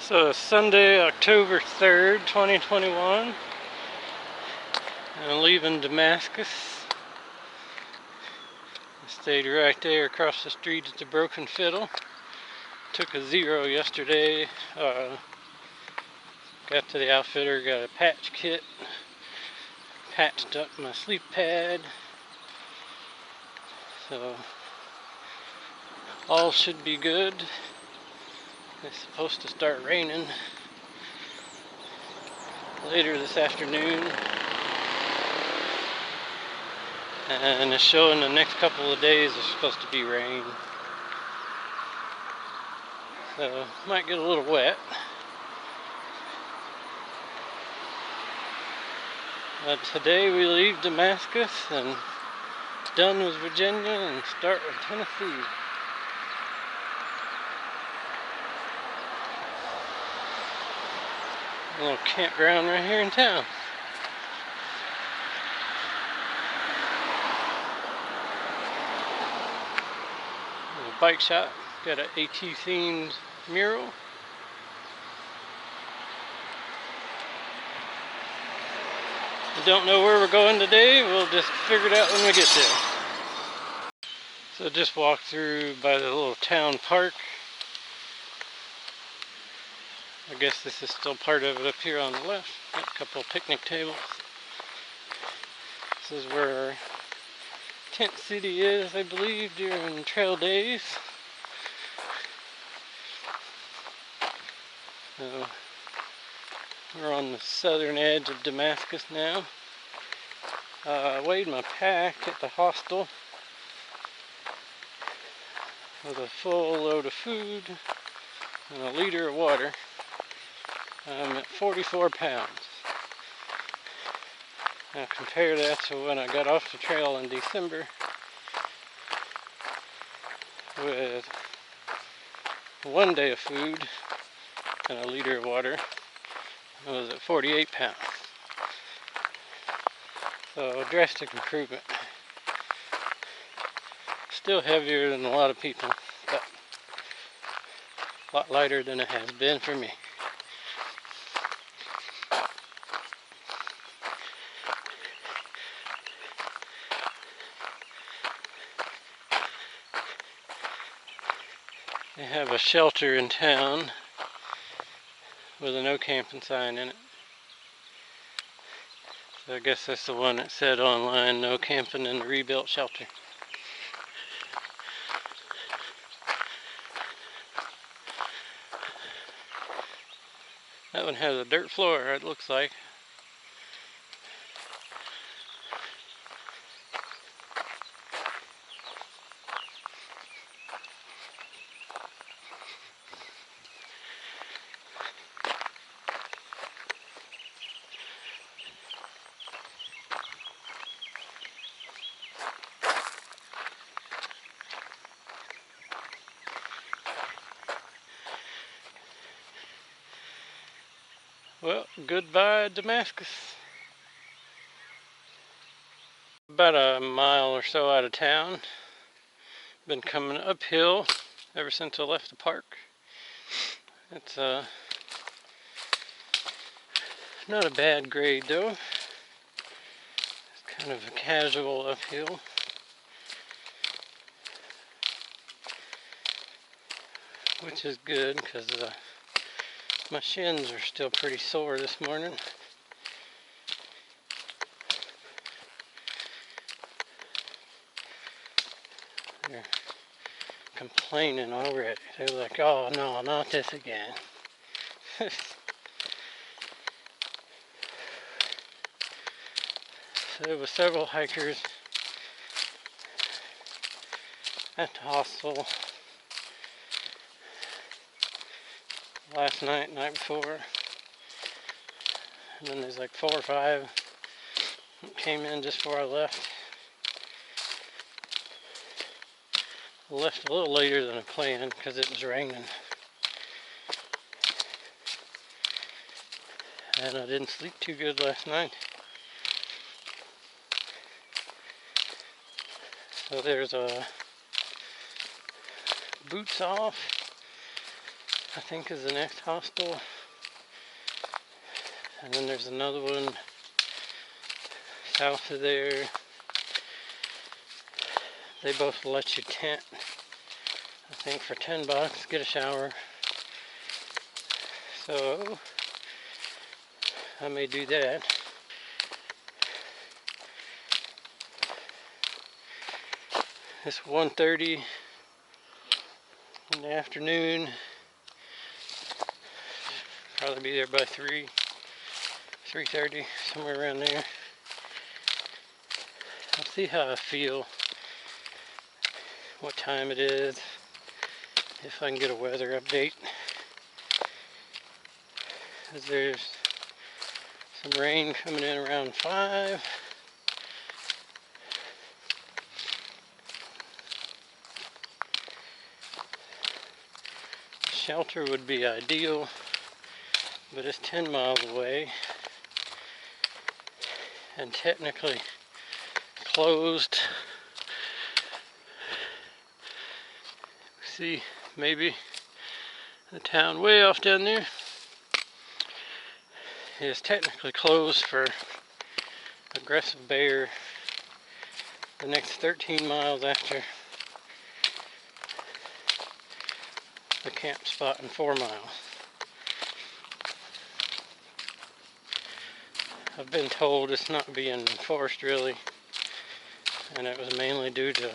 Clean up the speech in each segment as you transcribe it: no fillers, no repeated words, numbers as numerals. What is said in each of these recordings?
So Sunday, October 3rd, 2021. I'm leaving Damascus. I stayed right there across the street at the Broken Fiddle. Took a zero yesterday. Got to the outfitter, got a patch kit. Patched up my sleep pad. So all should be good. It's supposed to start raining later this afternoon, and it's showing the next couple of days is supposed to be rain, so might get a little wet. But today we leave Damascus and done with Virginia and start with Tennessee. A little campground right here in town. A bike shop, got an AT themed mural. I don't know where we're going today, we'll just figure it out when we get there. So just walked through by the little town park. I guess this is still part of it up here on the left. Got a couple of picnic tables. This is where Tent City is, I believe, during trail days. So we're on the southern edge of Damascus now. I weighed my pack at the hostel with a full load of food and a liter of water. I'm at 44 pounds. Now compare that to when I got off the trail in December with 1 day of food and a liter of water. I was at 48 pounds. So a drastic improvement. Still heavier than a lot of people, but a lot lighter than it has been for me. They have a shelter in town with a no camping sign in it. So I guess that's the one that said online, no camping in the rebuilt shelter. That one has a dirt floor, it looks like. Well, goodbye Damascus. About a mile or so out of town. Been coming uphill ever since I left the park. It's not a bad grade though. It's kind of a casual uphill. Which is good because my shins are still pretty sore this morning. They're complaining already. They're like, oh no, not this again. So there were several hikers at the hostel last night, night before, and then there's like 4 or 5 that came in just before I left. I left a little later than I planned because it was raining, and I didn't sleep too good last night. So there's a boots off I think is the next hostel. And then there's another one south of there. They both let you tent, I think for $10, get a shower. So I may do that. It's 1:30 in the afternoon. Probably be there by 3:30, somewhere around there. I'll see how I feel, what time it is, if I can get a weather update. Because there's some rain coming in around 5. Shelter would be ideal, but it's 10 miles away and technically closed. See, maybe the town way off down there is technically closed for aggressive bear the next 13 miles after the camp spot in 4 miles. I've been told it's not being enforced really, and it was mainly due to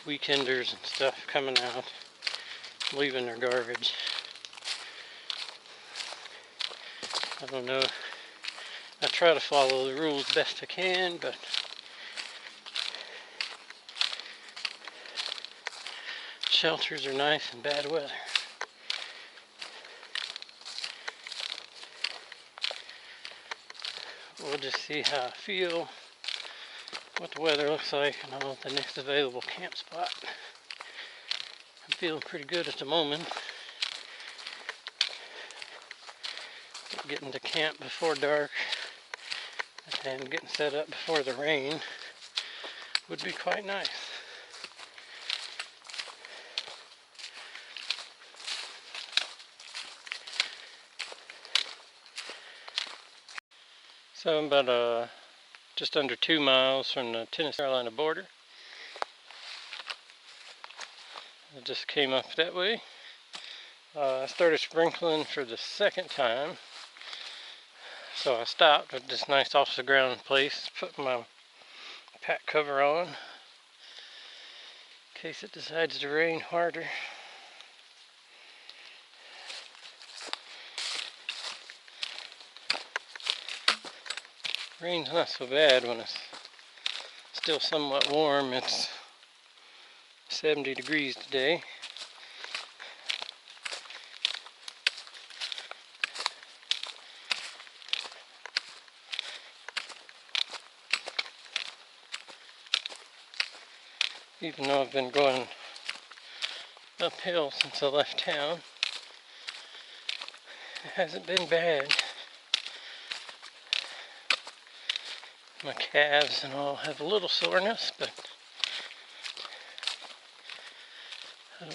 weekenders and stuff coming out, leaving their garbage. I don't know. I try to follow the rules best I can, but shelters are nice in bad weather. We'll just see how I feel, what the weather looks like, and all at the next available camp spot. I'm feeling pretty good at the moment. Getting to camp before dark and getting set up before the rain would be quite nice. So I'm about just under 2 miles from the Tennessee-Carolina border. I just came up that way. I started sprinkling for the second time, so I stopped at this nice off-the-ground place, put my pack cover on in case it decides to rain harder. Rain's not so bad when it's still somewhat warm. It's 70 degrees today. Even though I've been going uphill since I left town, it hasn't been bad. My calves and all have a little soreness, but I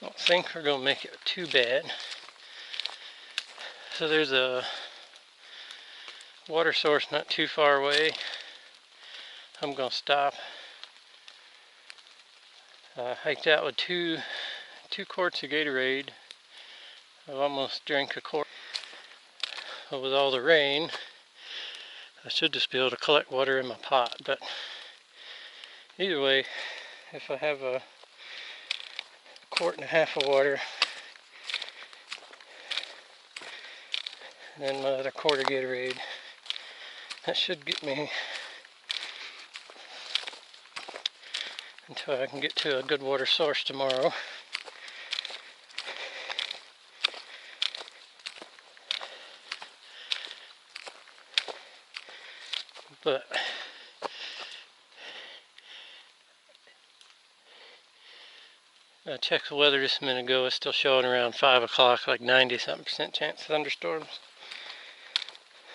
don't think we're going to make it too bad. So there's a water source not too far away. I'm going to stop. I hiked out with two quarts of Gatorade. I've almost drank a quart. With all the rain, I should just be able to collect water in my pot, but either way, if I have a quart and a half of water and then my other quart of Gatorade, that should get me until I can get to a good water source tomorrow. But I checked the weather just a minute ago. It's still showing around 5 o'clock, like 90-something% chance of thunderstorms.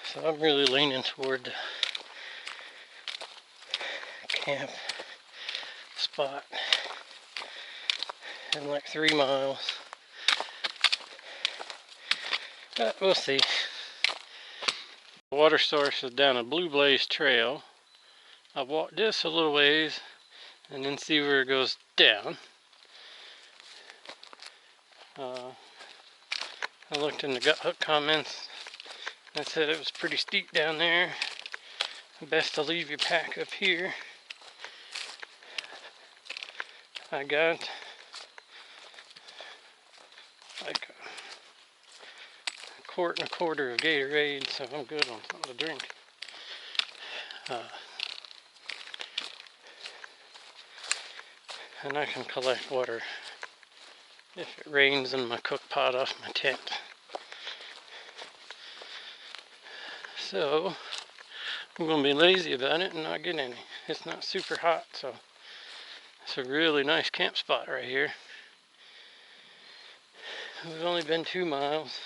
So I'm really leaning toward the camp spot. in like 3 miles. But we'll see. The water source is down a Blue Blaze trail. I've walked this a little ways and then see where it goes down. I looked in the Gut Hook comments and said it was pretty steep down there. Best to leave your pack up here. I got like a quart and a quarter of Gatorade, so I'm good on something to drink. And I can collect water if it rains in my cook pot off my tent. So I'm going to be lazy about it and not get any. It's not super hot, so it's a really nice camp spot right here. We've only been 2 miles.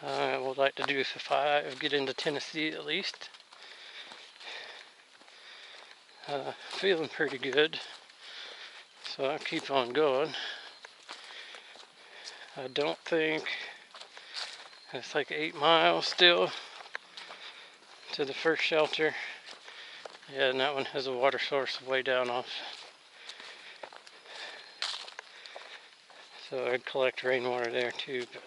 I would like to do 5, get into Tennessee at least. Feeling pretty good, so I'll keep on going. I don't think it's like 8 miles still to the first shelter. Yeah, and that one has a water source way down off. So I'd collect rainwater there too, but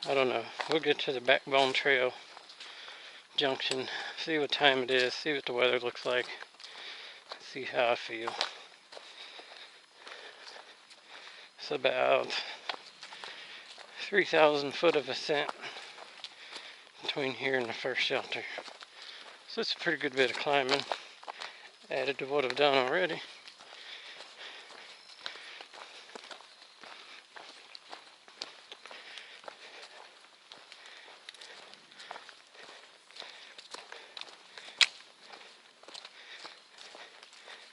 I don't know. We'll get to the Backbone Trail junction, see what time it is, see what the weather looks like, see how I feel. It's about 3,000 foot of ascent between here and the first shelter. So it's a pretty good bit of climbing, added to what I've done already.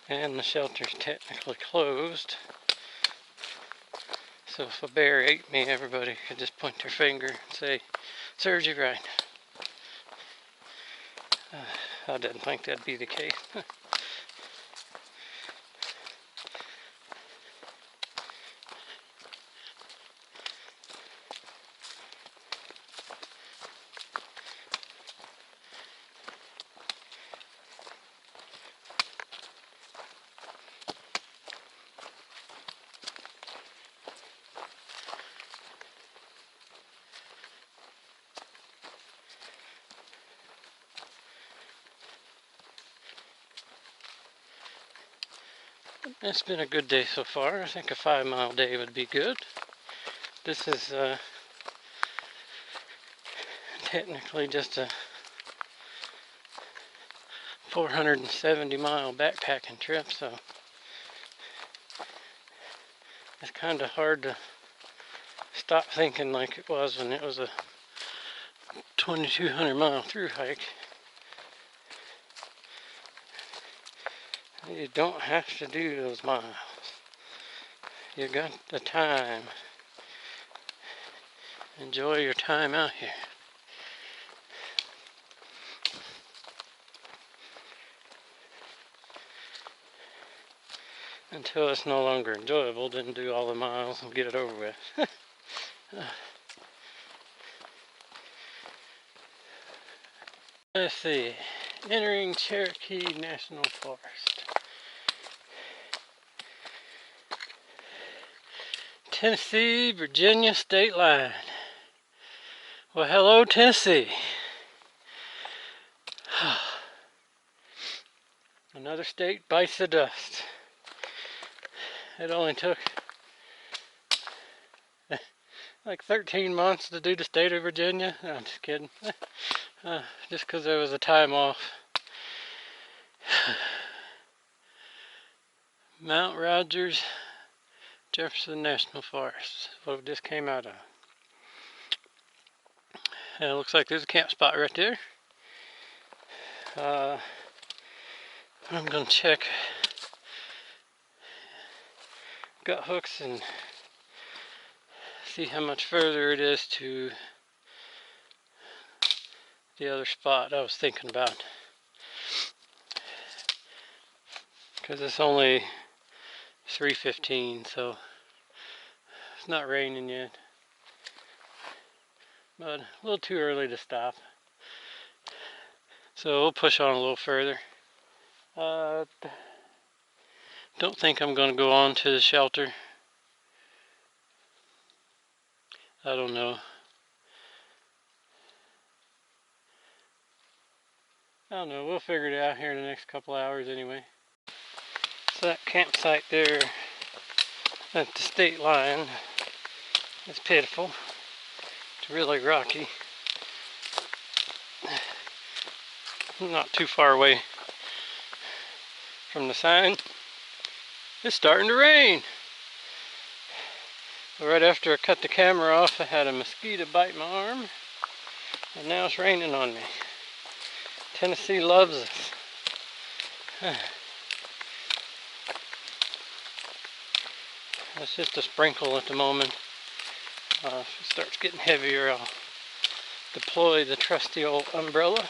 And the shelter's technically closed. So if a bear ate me, everybody could just point their finger and say, "Serves you right." I didn't think that'd be the case. It's been a good day so far. I think a 5-mile day would be good. This is technically just a 470-mile backpacking trip, so it's kind of hard to stop thinking like it was when it was a 2,200-mile through hike. You don't have to do those miles. You got the time. Enjoy your time out here. Until it's no longer enjoyable, then do all the miles and get it over with. Let's see. Entering Cherokee National Forest. Tennessee, Virginia state line. Well, hello, Tennessee. Another state bites the dust. It only took like 13 months to do the state of Virginia. No, I'm just kidding. Just because there was a time off. Mount Rogers, Jefferson National Forest. What we just came out of. And it looks like there's a camp spot right there. I'm gonna check Gut Hooks and see how much further it is to the other spot I was thinking about. because it's only 3:15, so it's not raining yet. But a little too early to stop. So we'll push on a little further. Don't think I'm going to go on to the shelter. I don't know. We'll figure it out here in the next couple hours anyway. So that campsite there at the state line is pitiful. It's really rocky. Not too far away from the sign. It's starting to rain. Right after I cut the camera off, I had a mosquito bite my arm, and now it's raining on me. Tennessee loves us. It's just a sprinkle at the moment. If it starts getting heavier, I'll deploy the trusty old umbrella.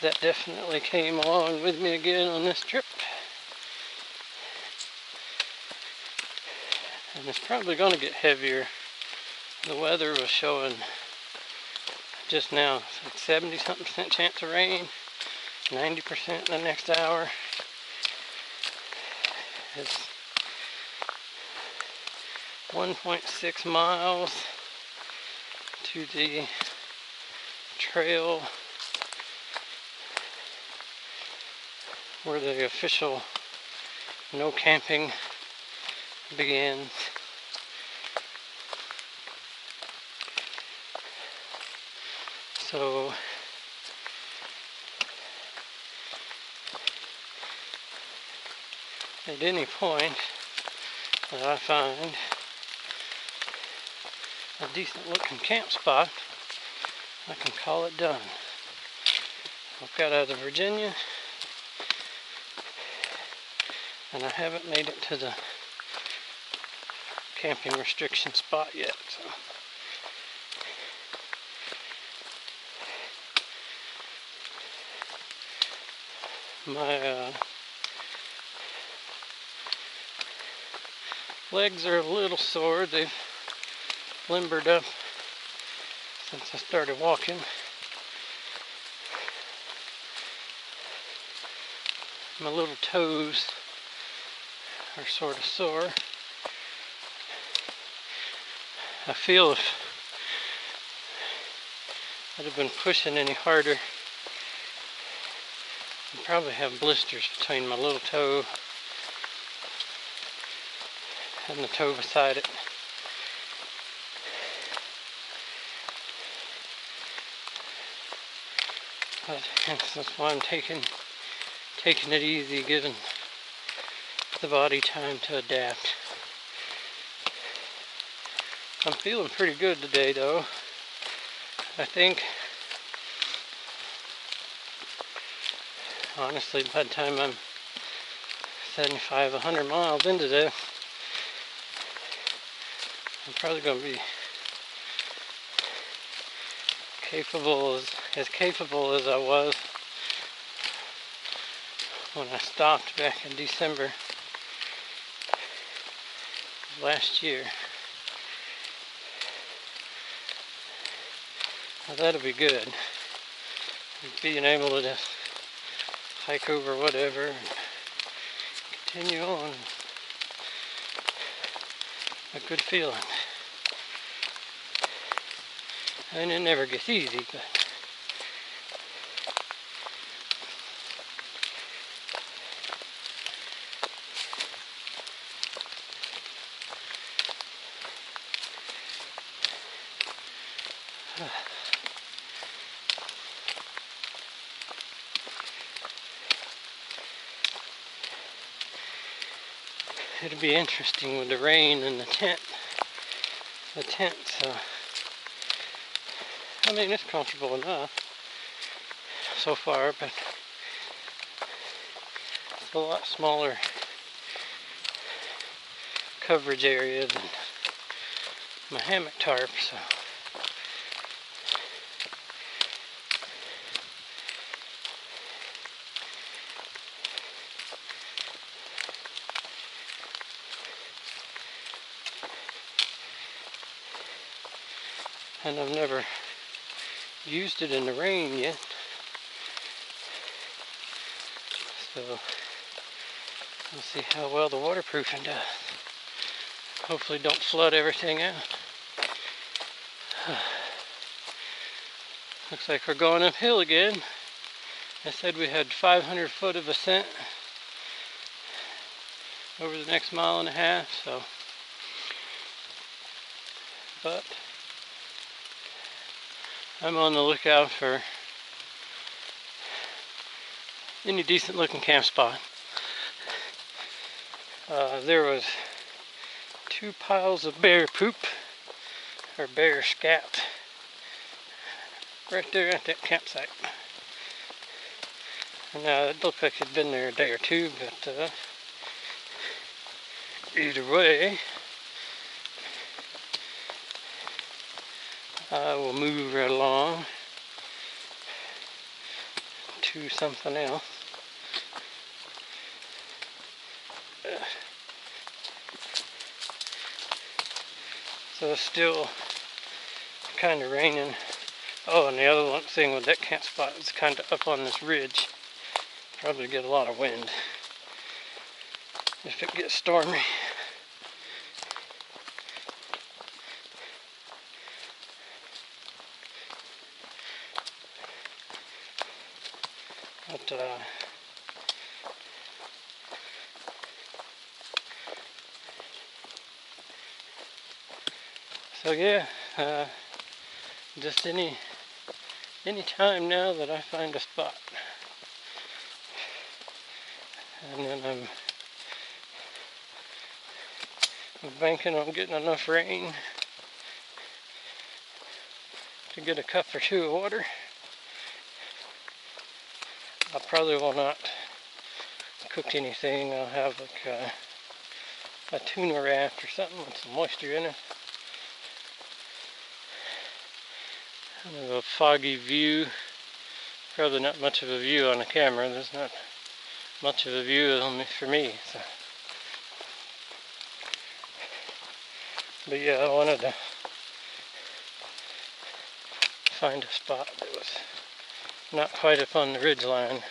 That definitely came along with me again on this trip. And it's probably going to get heavier. The weather was showing just now, it's like 70-something% chance of rain, 90% in the next hour. It's 1.6 miles to the trail where the official no camping begins. So at any point that I find a decent looking camp spot, I can call it done. I've got out of Virginia and I haven't made it to the camping restriction spot yet. So my legs are a little sore. They've limbered up since I started walking. My little toes are sort of sore. I feel if I'd have been pushing any harder, I'd probably have blisters between my little toe and the toe beside it. But that's why I'm taking it easy, giving the body time to adapt. I'm feeling pretty good today though. I think, honestly, by the time I'm 75, 100 miles into this, I'm probably going to be as capable as I was when I stopped back in December of last year. Well, that'll be good. Being able to just hike over whatever and continue on. A good feeling. And it never gets easy, but it'll be interesting with the rain and the tent. So I mean, it's comfortable enough so far, but it's a lot smaller coverage area than my hammock tarp, so and I've never used it in the rain yet. So we'll see how well the waterproofing does. Hopefully don't flood everything out. Looks like we're going uphill again. I said we had 500 foot of ascent over the next mile and a half, so. But I'm on the lookout for any decent looking camp spot. There was 2 piles of bear poop, or bear scat, right there at that campsite. And it looked like it'd been there a day or two, but either way, I will move right along to something else. So it's still kind of raining. Oh, and the other one thing with that camp spot is kind of up on this ridge. Probably get a lot of wind if it gets stormy. But so yeah, just any time now that I find a spot, and then I'm banking on getting enough rain to get a cup or 2 of water. I probably will not cook anything. I'll have like a tuna raft or something with some moisture in it. Kind of a foggy view. Probably not much of a view on the camera. There's not much of a view for me. So. But yeah, I wanted to find a spot that was not quite up on the ridge line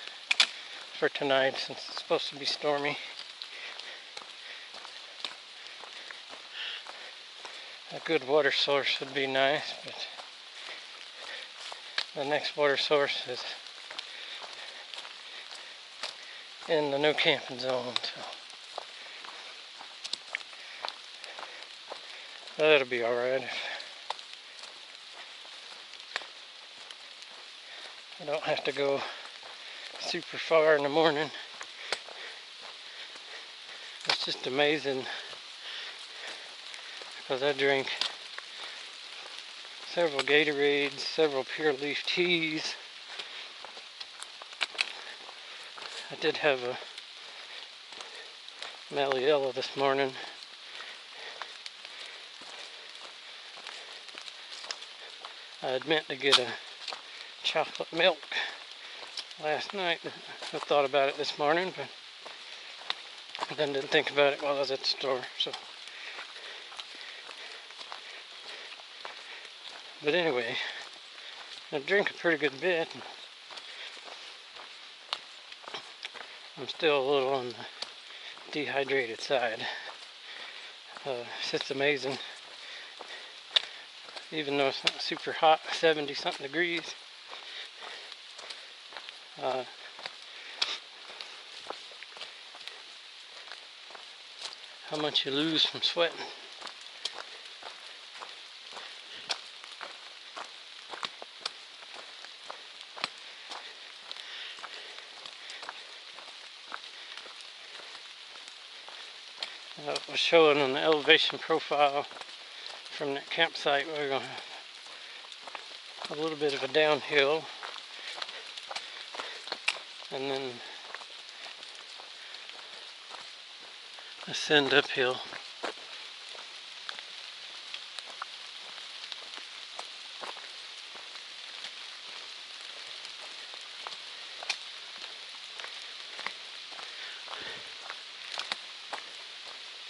for tonight, since it's supposed to be stormy. A good water source would be nice, but the next water source is in the no camping zone, so that'll be alright. I don't have to go super far in the morning. It's just amazing, because I drink several Gatorades, several Pure Leaf teas. I did have a Maliella this morning. I had meant to get a chocolate milk last night. I thought about it this morning, but then didn't think about it while I was at the store. So, but anyway, I drink a pretty good bit. I'm still a little on the dehydrated side. It's just amazing. Even though it's not super hot, 70 something degrees. How much you lose from sweating. It was showing on the elevation profile from that campsite. We're going to have a little bit of a downhill, and then ascend uphill.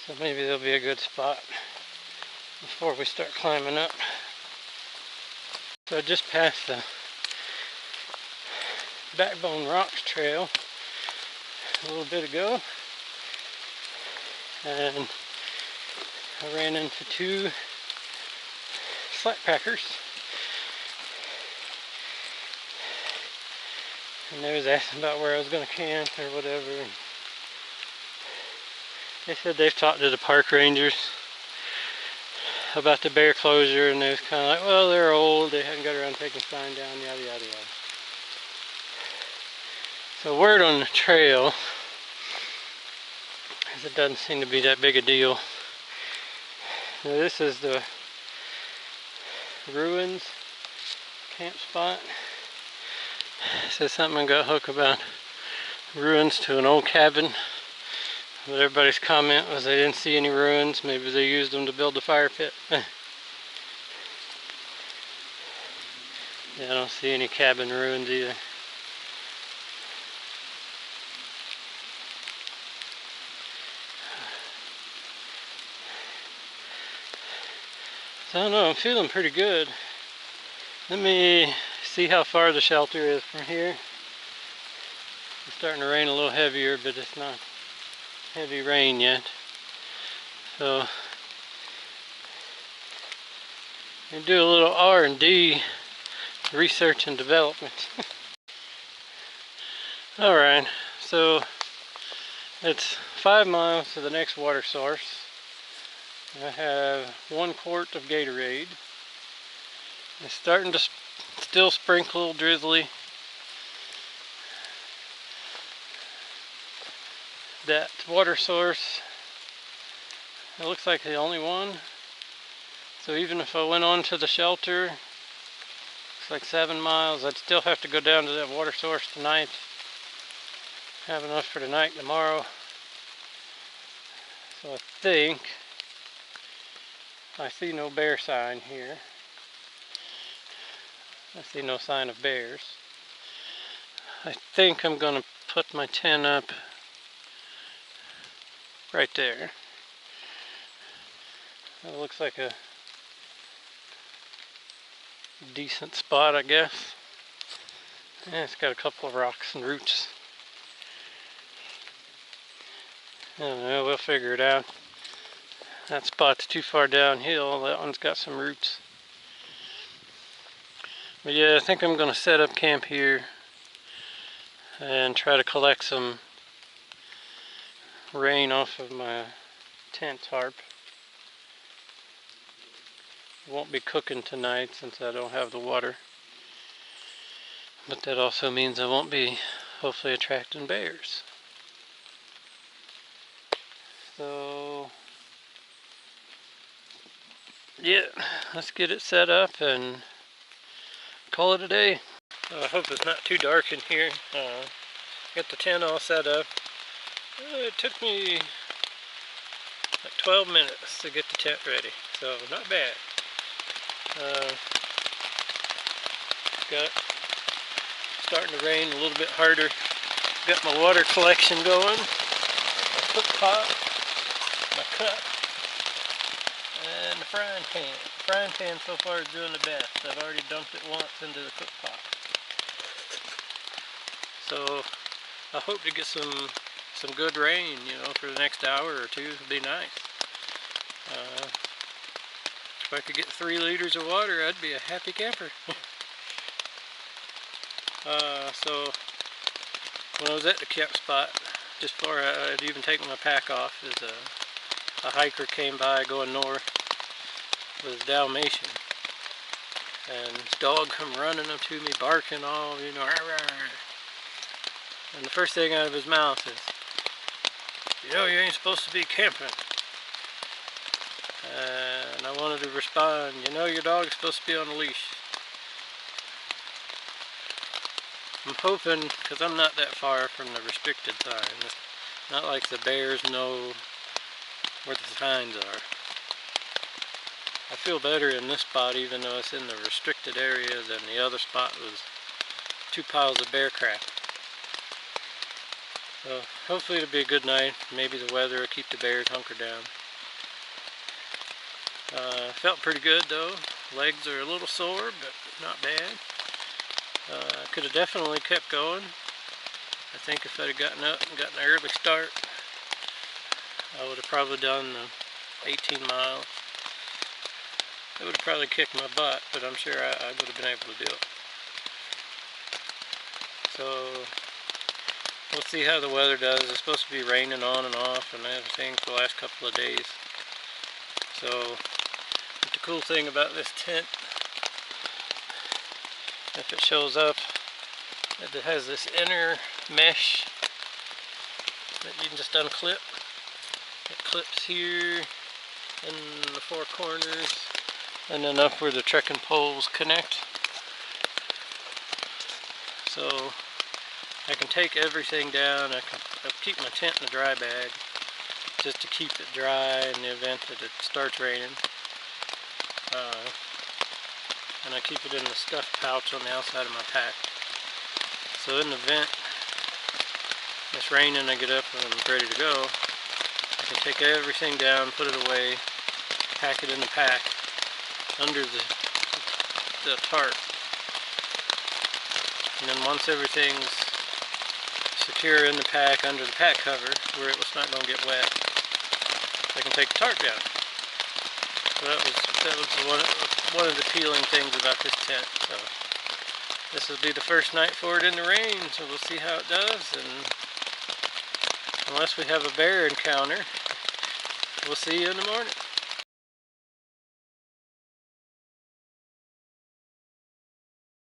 So maybe there'll be a good spot before we start climbing up. So I just passed the Backbone Rocks Trail a little bit ago, and I ran into two slackpackers, and they was asking about where I was going to camp or whatever. And they said they've talked to the park rangers about the bear closure, and they was kind of like, well, they're old, they hadn't got around taking sign down, yada yada yada. So word on the trail is it doesn't seem to be that big a deal. Now, this is the ruins camp spot. It says something got hooked about ruins to an old cabin, but everybody's comment was they didn't see any ruins. Maybe they used them to build the fire pit. Yeah, I don't see any cabin ruins either. So I don't know, I'm feeling pretty good. Let me see how far the shelter is from here. It's starting to rain a little heavier, but it's not heavy rain yet. So we do a little R&D, research and development. Alright, so it's 5 miles to the next water source. I have 1 quart of Gatorade. It's starting to still sprinkle, drizzly. That water source, it looks like the only one. So even if I went on to the shelter, it's like 7 miles, I'd still have to go down to that water source tonight. Have enough for tonight and tomorrow. So I think I see no bear sign here. I see no sign of bears. I think I'm gonna put my tent up right there. That looks like a decent spot, I guess. Yeah, it's got a couple of rocks and roots. I don't know, we'll figure it out. That spot's too far downhill. That one's got some roots. But yeah, I think I'm going to set up camp here and try to collect some rain off of my tent tarp. Won't be cooking tonight since I don't have the water. But that also means I won't be hopefully attracting bears. So yeah, let's get it set up and call it a day. I hope it's not too dark in here. Got the tent all set up. It took me like 12 minutes to get the tent ready, so not bad. Got starting to rain a little bit harder. Got my water collection going. My cook pot, my cup, and the frying pan. The frying pan so far is doing the best. I've already dumped it once into the cook pot. So I hope to get some good rain, you know, for the next hour or two. It'd be nice. If I could get 3 liters of water, I'd be a happy camper. So when I was at the camp spot, just before I'd even taken my pack off, a hiker came by going north with a Dalmatian, and his dog come running up to me, barking all, you know, rah, rah. And the first thing out of his mouth is, "You know, you ain't supposed to be camping." And I wanted to respond, "You know, your dog's supposed to be on a leash." I'm hoping, because I'm not that far from the restricted sign, it's not like the bears know where the signs are. I feel better in this spot, even though it's in the restricted area, than the other spot was 2 piles of bear crap. So hopefully it'll be a good night. Maybe the weather will keep the bears hunkered down. Felt pretty good though. Legs are a little sore, but not bad. I could have definitely kept going. I think if I'd have gotten up and gotten an early start, I would have probably done the 18 miles. It would have probably kicked my butt, but I'm sure I would have been able to do it. So we'll see how the weather does. It's supposed to be raining on and off and everything for the last couple of days. So the cool thing about this tent, if it shows up, it has this inner mesh that you can just unclip. It clips here in the four corners and then up where the trekking poles connect. So I can take everything down. I'll keep my tent in a dry bag just to keep it dry in the event that it starts raining. And I keep it in the stuff pouch on the outside of my pack. So in the event it's raining, I get up and I'm ready to go, I can take everything down, put it away, pack it in the pack under the tarp. And then once everything's secure in the pack, under the pack cover, where it's not going to get wet, I can take the tarp down. So that was one of the appealing things about this tent. So this will be the first night for it in the rain, so we'll see how it does. And unless we have a bear encounter, we'll see you in the morning.